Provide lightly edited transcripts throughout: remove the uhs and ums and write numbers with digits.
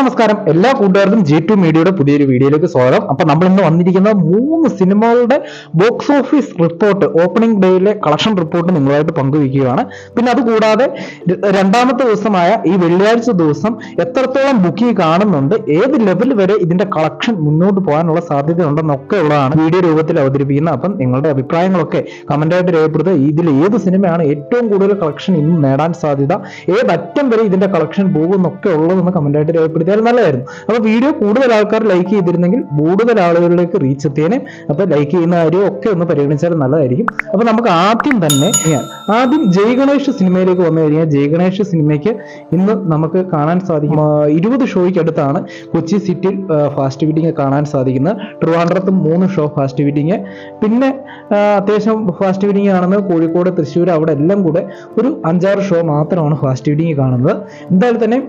നമസ്കാരം, എല്ലാ കൂട്ടുകാർക്കും G2 മീഡിയയുടെ പുതിയൊരു വീഡിയോയിലേക്ക് സ്വാഗതം. അപ്പൊ നമ്മൾ ഇന്ന് വന്നിരിക്കുന്ന 3 സിനിമകളുടെ ബോക്സ് ഓഫീസ് റിപ്പോർട്ട്, ഓപ്പണിംഗ് ഡേയിലെ കളക്ഷൻ റിപ്പോർട്ട് നിങ്ങളുമായിട്ട് പങ്കുവയ്ക്കുകയാണ്. പിന്നെ അതുകൂടാതെ രണ്ടാമത്തെ ദിവസമായ ഈ വെള്ളിയാഴ്ച ദിവസം എത്രത്തോളം ബുക്കിംഗ് കാണുന്നുണ്ട്, ഏത് ലെവൽ വരെ ഇതിന്റെ കളക്ഷൻ മുന്നോട്ട് പോകാനുള്ള സാധ്യത ഉണ്ടെന്നൊക്കെ ഉള്ളതാണ് വീഡിയോ രൂപത്തിൽ അവതരിപ്പിക്കുന്നത്. അപ്പം നിങ്ങളുടെ അഭിപ്രായങ്ങളൊക്കെ കമന്റായിട്ട് രേഖപ്പെടുത്തുക. ഇതിൽ ഏത് സിനിമയാണ് ഏറ്റവും കൂടുതൽ കളക്ഷൻ ഇന്ന് നേടാൻ സാധ്യത, ഏതറ്റം വരെ ഇതിന്റെ കളക്ഷൻ പോകുന്നൊക്കെ ഉള്ളതെന്ന് കമന്റായിട്ട് രേഖപ്പെടുത്തിയാൽ നല്ലതായിരുന്നു. അപ്പൊ വീഡിയോ കൂടുതൽ ആൾക്കാർ ലൈക്ക് ചെയ്തിരുന്നെങ്കിൽ കൂടുതൽ ആളുകളിലേക്ക് റീച്ച് എത്തിയേനെ. അപ്പൊ ലൈക്ക് ചെയ്യുന്ന കാര്യം ഒക്കെ ഒന്ന് പരിഗണിച്ചാൽ നല്ലതായിരിക്കും. അപ്പൊ നമുക്ക് ആദ്യം ജയ് ഗണേഷ് സിനിമയിലേക്ക് വന്നു കഴിഞ്ഞാൽ, ജയ് ഗണേഷ് സിനിമയ്ക്ക് ഇന്ന് നമുക്ക് കാണാൻ സാധിക്കും 20 ഷോയ്ക്ക് അടുത്താണ് കൊച്ചി സിറ്റിയിൽ ഫാസ്റ്റ് ഫീഡിങ് കാണാൻ സാധിക്കുന്നത്. ട്രിവാൻഡ്രത്തും 3 ഷോ ഫാസ്റ്റ് ഫീഡിങ്, പിന്നെ അത്യാവശ്യം ഫാസ്റ്റ് ഫീഡിങ് കാണുന്നത് കോഴിക്കോട്, തൃശ്ശൂർ, അവിടെ എല്ലാം കൂടെ ഒരു 5-6 ഷോ മാത്രമാണ് ഫാസ്റ്റ് ഫീഡിങ് കാണുന്നത്. എന്തായാലും തന്നെ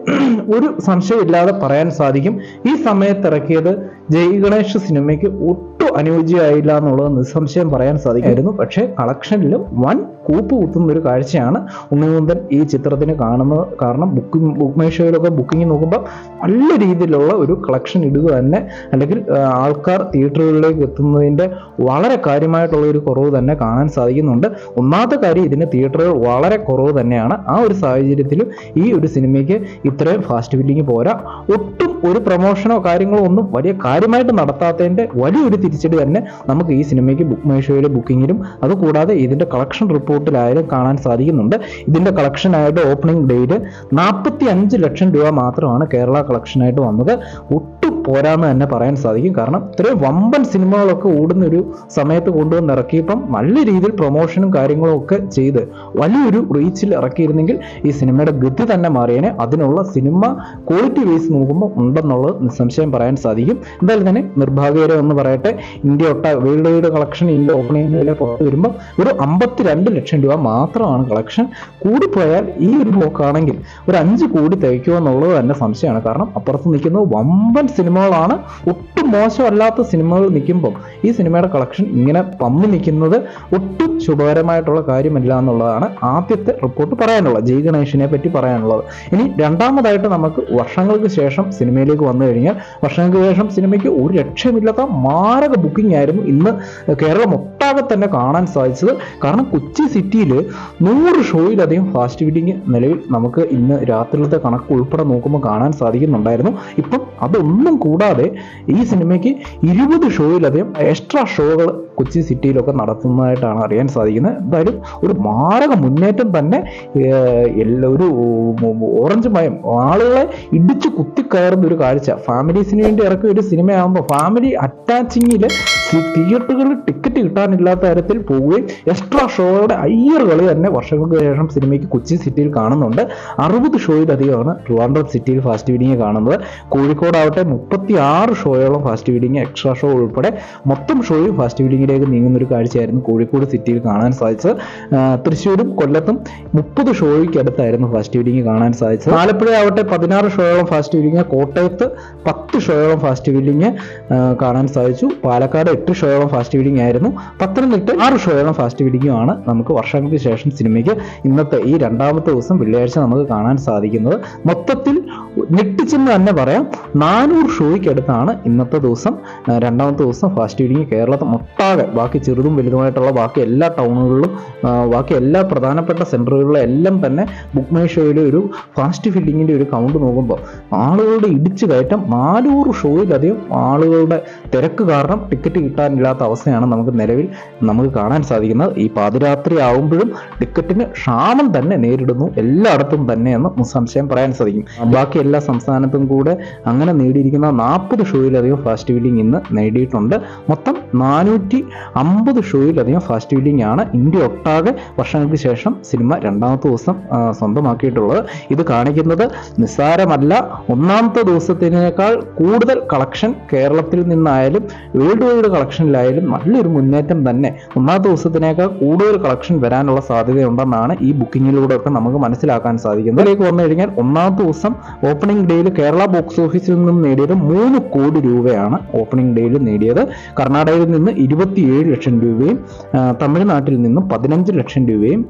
ഒരു സംശയം ഇല്ലാതെ പറയാൻ സാധിക്കും, ഈ സമയത്ത് ഇറക്കിയത് ജയ് ഗണേഷ് സിനിമയ്ക്ക് ഒട്ടും അനുയോജ്യമായില്ല എന്നുള്ളത് നിസ്സംശയം പറയാൻ സാധിക്കുമായിരുന്നു. പക്ഷേ കളക്ഷനിൽ വൻ കൂപ്പ് കുത്തുന്ന ഒരു കാഴ്ചയാണ് ഉണ്ണിമുന്തൻ ഈ ചിത്രത്തിന് കാണുന്നത്. കാരണം ബുക്ക് മൈ ഷോയിലൊക്കെ ബുക്കിംഗ് നോക്കുമ്പോൾ നല്ല രീതിയിലുള്ള ഒരു കളക്ഷൻ ഇടുക തന്നെ, അല്ലെങ്കിൽ ആൾക്കാർ തിയേറ്ററുകളിലേക്ക് എത്തുന്നതിൻ്റെ വളരെ കാര്യമായിട്ടുള്ള ഒരു കുറവ് തന്നെ കാണാൻ സാധിക്കുന്നുണ്ട്. ഒന്നാമത്തെ കാര്യം, ഇതിന് തിയേറ്ററുകൾ വളരെ കുറവ് തന്നെയാണ്. ആ ഒരു സാഹചര്യത്തിലും ഈ ഒരു സിനിമയ്ക്ക് ഇത്രയും ഫാസ്റ്റ് ഫീഡിങ് പോരാ. ഒട്ടും ഒരു പ്രൊമോഷനോ കാര്യങ്ങളോ ഒന്നും വലിയ കാര്യമായിട്ട് നടത്താത്തതിൻ്റെ വലിയൊരു തിരിച്ചടി തന്നെ നമുക്ക് ഈ സിനിമയ്ക്ക് ബുക്ക് മൈ ഷോയിലെ ബുക്കിങ്ങിലും അതുകൂടാതെ ഇതിൻ്റെ കളക്ഷൻ റിപ്പോർട്ടിലായാലും കാണാൻ സാധിക്കുന്നുണ്ട്. ഇതിൻ്റെ കളക്ഷനായിട്ട് ഓപ്പണിംഗ് ഡേയിൽ 45 ലക്ഷം രൂപ മാത്രമാണ് കേരള കളക്ഷനായിട്ട് വന്നത്. ഒട്ടും പോരാന്ന് തന്നെ പറയാൻ സാധിക്കും. കാരണം ഇത്രയും വമ്പൻ സിനിമകളൊക്കെ ഓടുന്ന ഒരു സമയത്ത് കൊണ്ടുവന്ന് ഇറക്കിയപ്പം നല്ല രീതിയിൽ പ്രൊമോഷനും കാര്യങ്ങളും ഒക്കെ ചെയ്ത് വലിയൊരു റീച്ചിൽ ഇറക്കിയിരുന്നെങ്കിൽ ഈ സിനിമയുടെ ഗതി തന്നെ മാറിയേനെ. അതിനുള്ള സിനിമ ക്വാളിറ്റി വൈസ് നോക്കുമ്പോൾ ഉണ്ടെന്നുള്ളത് നിസ്സംശയം പറയാൻ സാധിക്കും. എന്തായാലും തന്നെ നിർഭാഗ്യകരം എന്ന് പറയട്ടെ, India world wide collection India opening പുറത്ത് വരുമ്പോൾ ഒരു 52 ലക്ഷം രൂപ മാത്രമാണ് കളക്ഷൻ. കൂടിപ്പോയാൽ ഈ ഒരു ബ്ലോക്കാണെങ്കിൽ ഒരു 5 കോടി തികയ്ക്കുമോ എന്നുള്ളത് തന്നെ സംശയമാണ്. കാരണം അപ്പുറത്ത് നിൽക്കുന്നത് വമ്പൻ സിനിമകളാണ്. ഒട്ടും മോശമല്ലാത്ത സിനിമകൾ നിൽക്കുമ്പം ഈ സിനിമയുടെ കളക്ഷൻ ഇങ്ങനെ പമ്മി നിൽക്കുന്നത് ഒട്ടും ശുഭകരമായിട്ടുള്ള കാര്യമല്ല എന്നുള്ളതാണ് ആദ്യത്തെ റിപ്പോർട്ട് പറയാനുള്ളത്, ജയ് ഗണേഷിനെ പറ്റി പറയാനുള്ളത്. ഇനി രണ്ടാമതായിട്ട് നമുക്ക് വർഷങ്ങൾക്ക് ശേഷം സിനിമയിലേക്ക് വന്നു കഴിഞ്ഞാൽ, വർഷങ്ങൾക്ക് ശേഷം സിനിമയ്ക്ക് ഒരു രക്ഷമില്ലാത്ത മാരക ബുക്കിംഗ് ആയിരുന്നു ഇന്ന് കേരളം ഒട്ടാകെ തന്നെ കാണാൻ സാധിച്ചത്. കാരണം കൊച്ചി സിറ്റിയിൽ 100 ഷോയിലധികം ഫാസ്റ്റ് ഫീഡിങ് നിലവിൽ നമുക്ക് ഇന്ന് രാത്രിയിലത്തെ കണക്ക് ഉൾപ്പെടെ നോക്കുമ്പോൾ കാണാൻ സാധിക്കുന്നുണ്ടായിരുന്നു. ഇപ്പം അതൊന്നും കൂടാതെ ഈ സിനിമയ്ക്ക് 20 ഷോയിലധികം എക്സ്ട്രാ ഷോകൾ കൊച്ചി സിറ്റിയിലൊക്കെ നടത്തുന്നതായിട്ടാണ് അറിയാൻ സാധിക്കുന്നത്. എന്തായാലും ഒരു മാരക മുന്നേറ്റം തന്നെ. ഒരു ഓറഞ്ച് മയം ആളുകളെ ഇടിച്ചു കുത്തിക്കയറുന്ന ഒരു കാഴ്ച. ഫാമിലീസിന് വേണ്ടി ഇറക്കിയ ഒരു സിനിമയാകുമ്പോൾ ഫാമിലി അറ്റാച്ചിങ്ങിൽ തിയേറ്ററുകളിൽ ടിക്കറ്റ് കിട്ടാനില്ലാത്ത തരത്തിൽ പോവുകയും എക്സ്ട്രാ ഷോയുടെ കളി തന്നെ വർഷങ്ങൾക്ക് ശേഷം സിനിമയ്ക്ക് കൊച്ചി സിറ്റിയിൽ കാണുന്നുണ്ട്. 60 ഷോയിലധികമാണ് ട്രിവാൻഡ്രം സിറ്റിയിൽ ഫാസ്റ്റ് ഫീഡിങ് കാണുന്നത്. കോഴിക്കോടാവട്ടെ 36 ഷോയോളം ഫാസ്റ്റ് ഫീഡിങ് എക്സ്ട്രാ ഷോ ഉൾപ്പെടെ മൊത്തം ഷോയും ഫാസ്റ്റ് ഫീഡിങ്ങിലേക്ക് നീങ്ങുന്ന ഒരു കാഴ്ചയായിരുന്നു കോഴിക്കോട് സിറ്റിയിൽ കാണാൻ സാധിച്ചത്. തൃശ്ശൂരും കൊല്ലത്തും 30 ഷോയ്ക്ക് അടുത്തായിരുന്നു ഫാസ്റ്റ് ഫീഡിങ് കാണാൻ സാധിച്ചത്. ആലപ്പുഴ ആവട്ടെ 16 ഷോയോളം ഫാസ്റ്റ് ഫീഡിങ്, കോട്ടയത്ത് 10 ഷോയോളം ഫാസ്റ്റ് ഫീഡിങ് കാണാൻ സാധിച്ചു. പാലക്കാട് 8 ഷോയോളം ഫാസ്റ്റ് ഫീഡിങ് ആയിരുന്നു. പത്തനംതിട്ട 6 ഷോയോളം ഫാസ്റ്റ് ഫീഡിങ്ങുമാണ് നമുക്ക് വർഷങ്ങൾക്ക് ശേഷം സിനിമയ്ക്ക് ഇന്നത്തെ ഈ രണ്ടാമത്തെ ദിവസം വെള്ളിയാഴ്ച നമുക്ക് കാണാൻ സാധിക്കുന്നത്. മൊത്തത്തിൽ ഞെട്ടിച്ചെന്ന് തന്നെ പറയാം, 400 ഷോയ്ക്ക് അടുത്താണ് ഇന്നത്തെ ദിവസം രണ്ടാമത്തെ ദിവസം ഫാസ്റ്റ് ഫീഡിങ് കേരളത്തിൽ ഒട്ടാകെ, ബാക്കി ചെറുതും വലുതുമായിട്ടുള്ള ബാക്കി എല്ലാ ടൗണുകളിലും ബാക്കി എല്ലാ പ്രധാനപ്പെട്ട സെൻറ്ററുകളിലും എല്ലാം തന്നെ ബുക്ക് മൈ ഷോയിലെ ഒരു ഫാസ്റ്റ് ഫീഡിങ്ങിൻ്റെ ഒരു കൗണ്ട് നോക്കുമ്പോൾ ആളുകളുടെ ഇടിച്ചു കയറ്റം 400 ഷോയിലധികം ആളുകളുടെ തിരക്ക് കാരണം ടിക്കറ്റ് കിട്ടാനില്ലാത്ത അവസ്ഥയാണ് നമുക്ക് കാണാൻ സാധിക്കുന്നത്. ഈ പാതിരാത്രി ആവുമ്പോഴും ടിക്കറ്റിന് ക്ഷാമം തന്നെ നേരിടുന്നു എല്ലായിടത്തും തന്നെയെന്ന് നിസ്സംശയം പറയാൻ സാധിക്കും. ബാക്കി എല്ലാ സംസ്ഥാനത്തും കൂടെ അങ്ങനെ നേടിയിരിക്കുന്ന 40 ഷോയിലധികം ഫാസ്റ്റ് ഫീഡിങ് ഇന്ന് നേടിയിട്ടുണ്ട്. മൊത്തം 450 ഷോയിലധികം ഫാസ്റ്റ് ഫീഡിങ് ആണ് ഇന്ത്യ ഒട്ടാകെ വർഷങ്ങൾക്ക് ശേഷം സിനിമ രണ്ടാമത്തെ ദിവസം സ്വന്തമാക്കിയിട്ടുള്ളത്. ഇത് കാണിക്കുന്നത് നിസ്സാരമല്ല, ഒന്നാമത്തെ ദിവസത്തിനേക്കാൾ കൂടുതൽ കളക്ഷൻ കേരളത്തിൽ നിന്നായാലും വേൾഡ് വൈഡ് കളക്ഷനിലായാലും നല്ലൊരു മുന്നേറ്റം തന്നെ, ഒന്നാമത്തെ ദിവസത്തിനേക്കാൾ കൂടുതൽ കളക്ഷൻ വരാനുള്ള സാധ്യതയുണ്ടെന്നാണ് ഈ ബുക്കിങ്ങിലൂടെ ഒക്കെ നമുക്ക് മനസ്സിലാക്കാൻ സാധിക്കുന്നത്. ഇതിലേക്ക് വന്നു കഴിഞ്ഞാൽ ഒന്നാമത്തെ ദിവസം ഓപ്പണിംഗ് ഡേയിൽ കേരള ബോക്സ് ഓഫീസിൽ നിന്നും നേടിയത് 3 കോടി രൂപയാണ്. ഓപ്പണിംഗ് ഡേയിൽ നേടിയത് കർണാടകയിൽ നിന്ന് 27 ലക്ഷം രൂപയും തമിഴ്നാട്ടിൽ നിന്നും 15 ലക്ഷം രൂപയും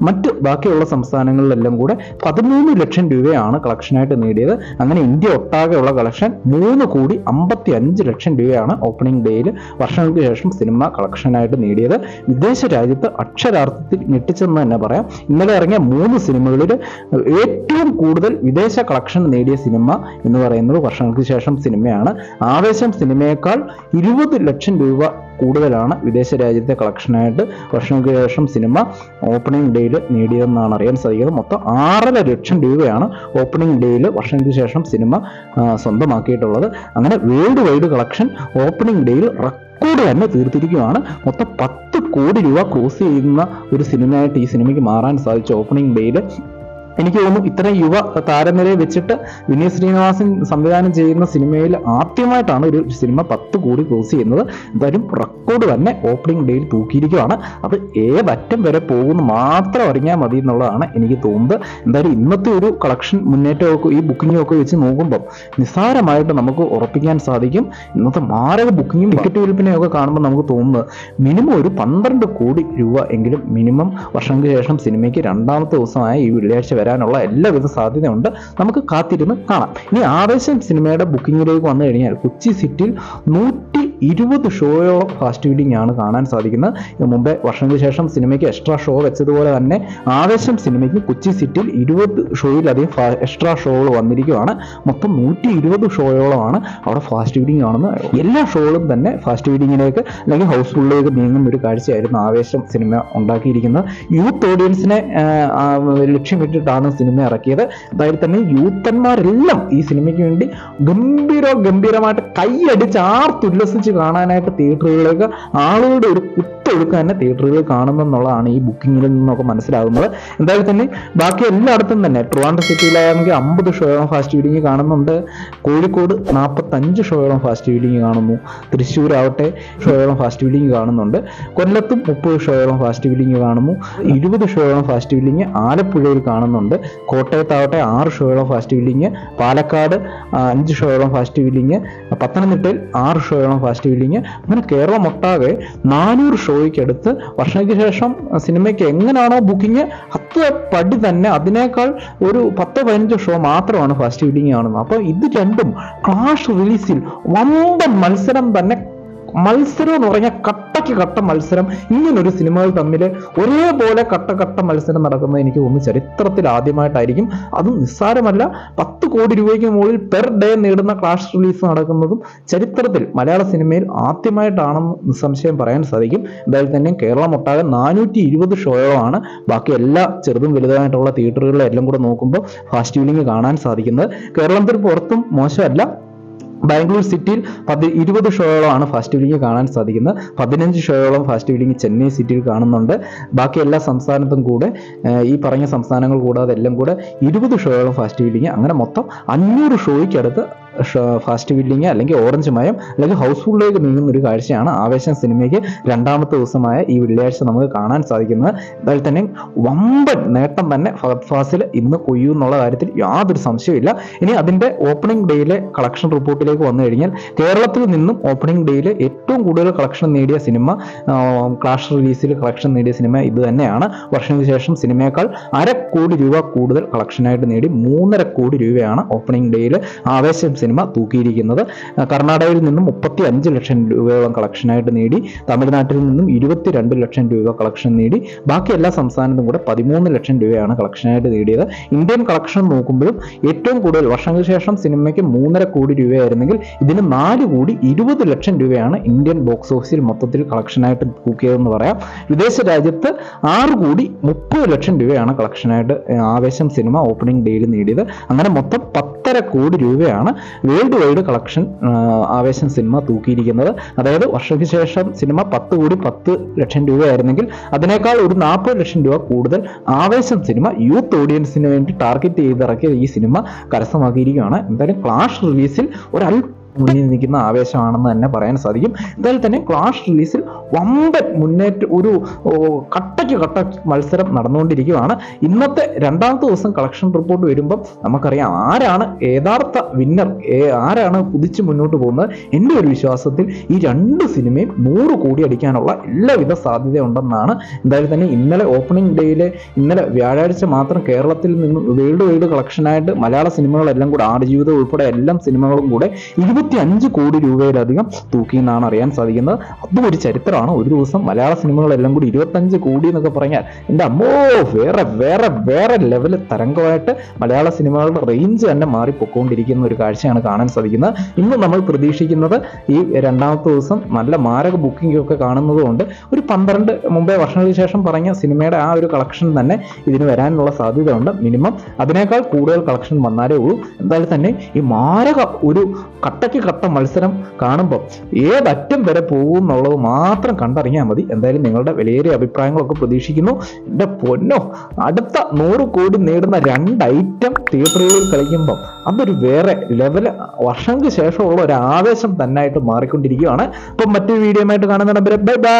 മറ്റ് ബാക്കിയുള്ള സംസ്ഥാനങ്ങളിലെല്ലാം കൂടെ 13 ലക്ഷം രൂപയാണ് കളക്ഷനായിട്ട് നേടിയത്. അങ്ങനെ ഇന്ത്യ ഒട്ടാകെയുള്ള കളക്ഷൻ 3,55 ലക്ഷം രൂപയാണ് ഓപ്പണിംഗ് ഡേയിൽ വർഷങ്ങൾക്ക് ശേഷം സിനിമ കളക്ഷനായിട്ട് നേടിയത്. വിദേശ രാജ്യത്ത് അക്ഷരാർത്ഥത്തിൽ ഞെട്ടിച്ചെന്ന് തന്നെ പറയാം. ഇന്നലെ ഇറങ്ങിയ 3 സിനിമകളിൽ ഏറ്റവും കൂടുതൽ വിദേശ കളക്ഷൻ നേടിയ സിനിമ എന്ന് പറയുന്നത് വർഷങ്ങൾക്ക് ശേഷം സിനിമയാണ്. ആവേശം സിനിമയേക്കാൾ 20 ലക്ഷം രൂപ കൂടുതലാണ് വിദേശ രാജ്യത്തെ കളക്ഷനായിട്ട് വർഷങ്ങൾക്ക് ശേഷം സിനിമ ഓപ്പണിംഗ് ഡേയിൽ നേടിയതെന്നാണ് അറിയാൻ സാധിക്കുന്നത്. മൊത്തം 6.5 ലക്ഷം രൂപയാണ് ഓപ്പണിംഗ് ഡേയിൽ വർഷങ്ങൾക്ക് ശേഷം സിനിമ സ്വന്തമാക്കിയിട്ടുള്ളത്. അങ്ങനെ വേൾഡ് വൈഡ് കളക്ഷൻ ഓപ്പണിംഗ് ഡേയിൽ റെക്കോർഡ് തന്നെ തീർത്തിരിക്കുകയാണ്. മൊത്തം 10 കോടി രൂപ ക്രോസ് ചെയ്യുന്ന ഒരു സിനിമയായിട്ട് ഈ സിനിമയ്ക്ക് മാറാൻ സാധിച്ചു ഓപ്പണിംഗ് ഡേയിൽ. എനിക്ക് തോന്നുന്നു ഇത്രയും യുവ താരനിരയെ വെച്ചിട്ട് വിനീത് ശ്രീനിവാസൻ സംവിധാനം ചെയ്യുന്ന സിനിമയിൽ ആദ്യമായിട്ടാണ് ഒരു സിനിമ 10 കോടി ക്രോസ് ചെയ്യുന്നത്. എന്തായാലും റെക്കോർഡ് തന്നെ ഓപ്പണിംഗ് ഡേയിൽ തൂക്കിയിരിക്കുകയാണ്. അത് ഏതറ്റം വരെ പോകുന്നു മാത്രം അറിഞ്ഞാൽ മതി എന്നുള്ളതാണ് എനിക്ക് തോന്നുന്നത്. എന്തായാലും ഇന്നത്തെ ഒരു കളക്ഷൻ മുന്നേറ്റമൊക്കെ ഈ ബുക്കിങ്ങും ഒക്കെ വെച്ച് നോക്കുമ്പോൾ നിസ്സാരമായിട്ട് നമുക്ക് ഉറപ്പിക്കാൻ സാധിക്കും. ഇന്നത്തെ മാരക ബുക്കിങ്ങും ടിക്കറ്റ് വിൽപ്പനയൊക്കെ കാണുമ്പോൾ നമുക്ക് തോന്നുന്നത് മിനിമം ഒരു 12 കോടി രൂപ എങ്കിലും മിനിമം വർഷങ്ങൾക്ക് ശേഷം സിനിമയ്ക്ക് രണ്ടാമത്തെ ദിവസമായ ഈ വെള്ളിയാഴ്ച വരാനുള്ള എല്ലാവിധ സാധ്യതയുണ്ട്. നമുക്ക് കാത്തിരുന്ന് കാണാം. ഇനി ആവേശം സിനിമയുടെ ബുക്കിങ്ങിലേക്ക് വന്നു കഴിഞ്ഞാൽ കൊച്ചി സിറ്റിയിൽ 120 ഷോയോളം ഫാസ്റ്റ് ഫീഡിംഗ് ആണ് കാണാൻ സാധിക്കുന്നത്. മുമ്പേ വർഷങ്ങൾക്ക് ശേഷം സിനിമയ്ക്ക് എക്സ്ട്രാ ഷോ വെച്ചതുപോലെ തന്നെ ആവേശം സിനിമയ്ക്ക് കൊച്ചി സിറ്റിയിൽ 20 ഷോയിലധികം എക്സ്ട്രാ ഷോകൾ വന്നിരിക്കുകയാണ്. മൊത്തം 120 ഷോയോളമാണ് അവിടെ ഫാസ്റ്റ് ഫീഡിംഗ് കാണുന്നത്. എല്ലാ ഷോകളും തന്നെ ഫാസ്റ്റ് ഫീഡിങ്ങിലേക്ക് അല്ലെങ്കിൽ ഹൗസ്ഫുള്ളിലേക്ക് നീങ്ങുന്ന ഒരു കാഴ്ചയായിരുന്നു ആവേശം സിനിമ ഉണ്ടാക്കിയിരിക്കുന്നത്. യൂത്ത് ഓഡിയൻസിനെ ലക്ഷ്യമിട്ടിട്ടാണ് സിനിമ ഇറക്കിയത്. അതായത് തന്നെ യൂത്തന്മാരെല്ലാം ഈ സിനിമയ്ക്ക് വേണ്ടി ഗംഭീരമായിട്ട് കൈയടിച്ച് ആർത്തുല്ലസിച്ച് കാണാനായിട്ട് തിയേറ്ററുകളിലേക്ക് ആളുകളുടെ ഒരു കുത്തൊഴുക്ക് തന്നെ തിയേറ്ററുകളിൽ കാണുമെന്നുള്ളതാണ് ഈ ബുക്കിങ്ങിൽ നിന്നൊക്കെ മനസ്സിലാകുന്നത്. എന്തായാലും തന്നെ ബാക്കി എല്ലായിടത്തും തന്നെ ട്രിവാൻഡ്രം സിറ്റിയിലാണെങ്കിൽ 50 ഷോയോളം ഫാസ്റ്റ് ഫീഡിങ് കാണുന്നുണ്ട്. കോഴിക്കോട് 45 ഷോയോളം ഫാസ്റ്റ് ഫീഡിങ് കാണുന്നു. തൃശ്ശൂരാവട്ടെ ഷോയോളം ഫാസ്റ്റ് ഫീഡിങ് കാണുന്നുണ്ട്. കൊല്ലത്തും 30 ഷോയോളം ഫാസ്റ്റ് ഫീഡിങ് കാണുന്നു. 20 ഷോയോളം ഫാസ്റ്റ് ഫീഡിങ് ആലപ്പുഴയിൽ കാണുന്നുണ്ട്. കോട്ടയത്താവട്ടെ 6 ഷോയോളം ഫാസ്റ്റ് ഫീഡിങ്, പാലക്കാട് 5 ഷോയോളം ഫാസ്റ്റ് ഫീഡിങ്, പത്തനംതിട്ടയിൽ 6 ഷോയോളം ഫാസ്റ്റ് ഫീഡിങ്. അങ്ങനെ കേരളം ഒട്ടാകെ 400 ഷോയ്ക്കടുത്ത് വർഷങ്ങൾക്ക് ശേഷം സിനിമയ്ക്ക് എങ്ങനെയാണോ ബുക്കിങ് 10 പടി തന്നെ അതിനേക്കാൾ ഒരു 10-15 ഷോ മാത്രമാണ് ഫാസ്റ്റ് ഫീഡിങ് കാണുന്നത്. അപ്പോൾ ഇത് രണ്ടും ക്ലാഷ് റിലീസിൽ വമ്പൻ മത്സരം തന്നെ. മത്സരം എന്ന് പറഞ്ഞാൽ കട്ടയ്ക്ക് കട്ട മത്സരം. ഇങ്ങനൊരു സിനിമകൾ തമ്മിൽ ഒരേപോലെ കട്ട മത്സരം നടക്കുന്നത് എനിക്ക് തോന്നുന്നു ചരിത്രത്തിൽ ആദ്യമായിട്ടായിരിക്കും. അതും നിസ്സാരമല്ല, 10 കോടി രൂപയ്ക്ക് മുകളിൽ പെർ ഡേ നേടുന്ന ക്ലാഷ് റിലീസ് നടക്കുന്നതും ചരിത്രത്തിൽ മലയാള സിനിമയിൽ ആദ്യമായിട്ടാണെന്ന് നിസ്സംശയം പറയാൻ സാധിക്കും. എന്തായാലും തന്നെ കേരളം ഒട്ടാകെ 420 ഷോയോളമാണ് ബാക്കി എല്ലാ ചെറുതും വലുതായിട്ടുള്ള തിയേറ്ററുകളിലെല്ലാം കൂടെ നോക്കുമ്പോൾ ഫാസ്റ്റ് ഫീഡിംഗ് കാണാൻ സാധിക്കുന്നത്. കേരളത്തിൽ പുറത്തും മോശമല്ല. ബാംഗ്ലൂർ സിറ്റിയിൽ 20 ഷോയോളമാണ് ഫാസ്റ്റ് ഫീഡിംഗ് കാണാൻ സാധിക്കുന്നത്. 15 ഷോയോളം ഫാസ്റ്റ് ഫീഡിംഗ് ചെന്നൈ സിറ്റിയിൽ കാണുന്നുണ്ട്. ബാക്കി എല്ലാ സംസ്ഥാനത്തും കൂടെ ഈ പറഞ്ഞ സംസ്ഥാനങ്ങൾ കൂടാതെ എല്ലാം കൂടെ 20 ഷോയോളം ഫാസ്റ്റ് ഫീഡിംഗ്. അങ്ങനെ മൊത്തം 500 ഷോയ്ക്കടുത്ത് ഫാസ്റ്റ് ഫീഡിംഗ് അല്ലെങ്കിൽ ഓറഞ്ച് മയം അല്ലെങ്കിൽ ഹൗസ്ഫുള്ളിലേക്ക് നീങ്ങുന്ന ഒരു കാഴ്ചയാണ് ആവേശം സിനിമയ്ക്ക് രണ്ടാമത്തെ ദിവസമായ ഈ വെള്ളിയാഴ്ച നമുക്ക് കാണാൻ സാധിക്കുന്നത്. എന്തായാലും തന്നെ വമ്പൻ നേട്ടം തന്നെ ഫഹദ് ഫാസിൽ ഇന്ന് കൊയ്യുമെന്നുള്ള കാര്യത്തിൽ യാതൊരു സംശയമില്ല. ഇനി അതിൻ്റെ ഓപ്പണിംഗ് ഡേയിലെ കളക്ഷൻ റിപ്പോർട്ടിലേക്ക് വന്നു കഴിഞ്ഞാൽ കേരളത്തിൽ നിന്നും ഓപ്പണിംഗ് ഡേയിൽ ഏറ്റവും കൂടുതൽ കളക്ഷൻ നേടിയ സിനിമ, ക്ലാഷ് റിലീസിൽ കളക്ഷൻ നേടിയ സിനിമ ഇത് തന്നെയാണ്. വർഷങ്ങൾക്ക് ശേഷം സിനിമയേക്കാൾ 1/2 കോടി രൂപ കൂടുതൽ കളക്ഷനായിട്ട് നേടി 3.5 കോടി രൂപയാണ് ഓപ്പണിംഗ് ഡേയിൽ ആവേശം സിനിമ തൂക്കിയിരിക്കുന്നത്. കർണാടകയിൽ നിന്നും 35 ലക്ഷം രൂപയോളം കളക്ഷനായിട്ട് നേടി. തമിഴ്നാട്ടിൽ നിന്നും 22 ലക്ഷം രൂപ കളക്ഷൻ നേടി. ബാക്കി എല്ലാ സംസ്ഥാനത്തും കൂടെ 13 ലക്ഷം രൂപയാണ് കളക്ഷനായിട്ട് നേടിയത്. ഇന്ത്യൻ കളക്ഷൻ നോക്കുമ്പോഴും ഏറ്റവും കൂടുതൽ വർഷങ്ങൾക്ക് ശേഷം സിനിമയ്ക്ക് 3.5 കോടി രൂപയായിരുന്നെങ്കിൽ ഇതിന് 4 കോടി 20 ലക്ഷം രൂപയാണ് ഇന്ത്യൻ ബോക്സ് ഓഫീസിൽ മൊത്തത്തിൽ കളക്ഷനായിട്ട് തൂക്കിയതെന്ന് പറയാം. വിദേശ രാജ്യത്ത് 6 കോടി 30 ലക്ഷം രൂപയാണ് കളക്ഷനായിട്ട് ആവേശം സിനിമ ഓപ്പണിംഗ് ഡേയിൽ നേടിയത്. അങ്ങനെ മൊത്തം 10.5 കോടി രൂപയാണ് വേൾഡ് വൈഡ് കളക്ഷൻ ആവേശം സിനിമ തൂക്കിയിരിക്കുന്നത്. അതായത് വർഷങ്ങൾക്ക് ശേഷം സിനിമ 10 കോടി 10 ലക്ഷം രൂപയായിരുന്നെങ്കിൽ അതിനേക്കാൾ ഒരു 40 ലക്ഷം രൂപ കൂടുതൽ ആവേശം സിനിമ യൂത്ത് ഓഡിയൻസിന് വേണ്ടി ടാർഗറ്റ് ചെയ്തിറക്കിയ ഈ സിനിമ കരസ്ഥമാക്കിയിരിക്കുകയാണ്. എന്തായാലും ക്ലാഷ് റിലീസിൽ മുന്നിൽ നിൽക്കുന്ന ആവേശമാണെന്ന് തന്നെ പറയാൻ സാധിക്കും. എന്തായാലും തന്നെ ക്ലാഷ് റിലീസിൽ വമ്പൻ മുന്നേറ്റം, ഒരു കട്ടയ്ക്ക് കട്ട മത്സരം നടന്നുകൊണ്ടിരിക്കുകയാണ്. ഇന്നത്തെ രണ്ടാമത്തെ ദിവസം കളക്ഷൻ റിപ്പോർട്ട് വരുമ്പം നമുക്കറിയാം ആരാണ് യഥാർത്ഥ വിന്നർ, ആരാണ് കുതിച്ച് മുന്നോട്ട് പോകുന്നത്. എൻ്റെ ഒരു വിശ്വാസത്തിൽ ഈ രണ്ട് സിനിമയും 100 കോടി അടിക്കാനുള്ള എല്ലാവിധ സാധ്യതയുണ്ടെന്നാണ്. എന്തായാലും തന്നെ ഇന്നലെ ഓപ്പണിംഗ് ഡേയിലെ, ഇന്നലെ വ്യാഴാഴ്ച മാത്രം കേരളത്തിൽ നിന്ന് വേൾഡ് വൈഡ് കളക്ഷനായിട്ട് മലയാള സിനിമകളെല്ലാം കൂടെ, ആടുജീവിതം ഉൾപ്പെടെ എല്ലാ സിനിമകളും കൂടെ 25 കോടി രൂപയിലധികം തൂക്കിയെന്നാണ് അറിയാൻ സാധിക്കുന്നത്. അതും ഒരു ചരിത്രമാണ്. ഒരു ദിവസം മലയാള സിനിമകളെല്ലാം കൂടി 25 കോടി എന്നൊക്കെ പറഞ്ഞാൽ എൻ്റെ അമ്മോ, വേറെ വേറെ വേറെ ലെവൽ തരംഗമായിട്ട് മലയാള സിനിമകളുടെ റേഞ്ച് തന്നെ മാറിപ്പൊക്കൊണ്ടിരിക്കുന്ന ഒരു കാഴ്ചയാണ് കാണാൻ സാധിക്കുന്നത്. ഇന്ന് നമ്മൾ പ്രതീക്ഷിക്കുന്നത് ഈ രണ്ടാമത്തെ ദിവസം നല്ല മാരക ബുക്കിംഗ് ഒക്കെ കാണുന്നത് കൊണ്ട് ഒരു 12 മുമ്പേ വർഷങ്ങൾക്ക് ശേഷം പറഞ്ഞ സിനിമയുടെ ആ ഒരു കളക്ഷൻ തന്നെ ഇതിന് വരാനുള്ള സാധ്യതയുണ്ട്. മിനിമം അതിനേക്കാൾ കൂടുതൽ കളക്ഷൻ വന്നാലേ ഉള്ളൂ. എന്തായാലും തന്നെ ഈ മാരക ഒരു കട്ടയ്ക്ക് കട്ട മത്സരം കാണുമ്പോൾ ഏതറ്റം വരെ പോകും എന്നുള്ളത് മാത്രം കണ്ടറിയാൽ മതി. എന്തായാലും നിങ്ങളുടെ വിലയേറിയ അഭിപ്രായങ്ങളൊക്കെ പ്രതീക്ഷിക്കുന്നു. എൻ്റെ പൊന്നോ, അടുത്ത 100 കോടി നേടുന്ന 2 ഐറ്റം തിയേറ്ററുകളിൽ കളിക്കുമ്പോൾ അതൊരു വേറെ ലെവൽ, വർഷങ്ങൾക്ക് ശേഷമുള്ള ഒരു ആവേശം തന്നെയായിട്ട് മാറിക്കൊണ്ടിരിക്കുകയാണ്. അപ്പം മറ്റൊരു വീഡിയോ ആയിട്ട് കാണുന്ന ബൈ ബൈ.